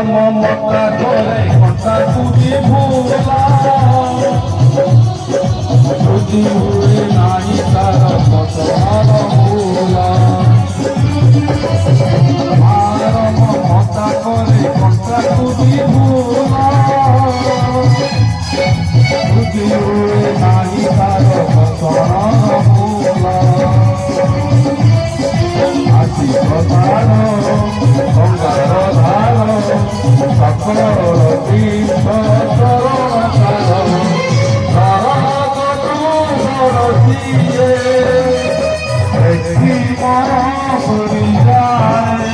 মমতা করে কথা তুমি ভোলা যদি হুয়ে নাই তার কত ভোলা আর মমতা করে কথা তুমি ভোলা যদি হুয়ে নাই তার কত ভোলা আছি প্রধান গঙ্গার ধার সকল তীর্থ চরণ দিয়ে একটি মন করি যায়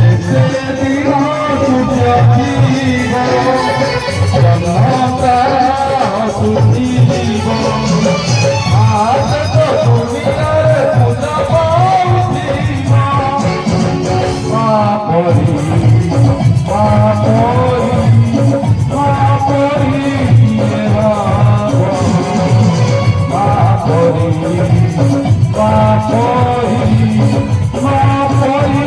এসে দিল সূর্য জীব জন্মতা সুজীব আজ তো দুনিয়ার পূজা পাউছিব পাপরি পাপরি পাপরি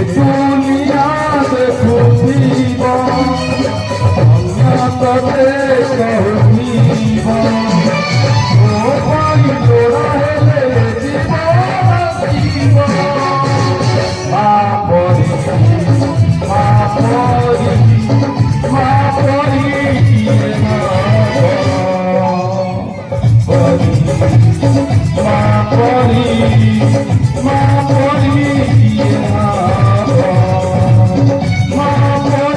দুনিয়া দেখো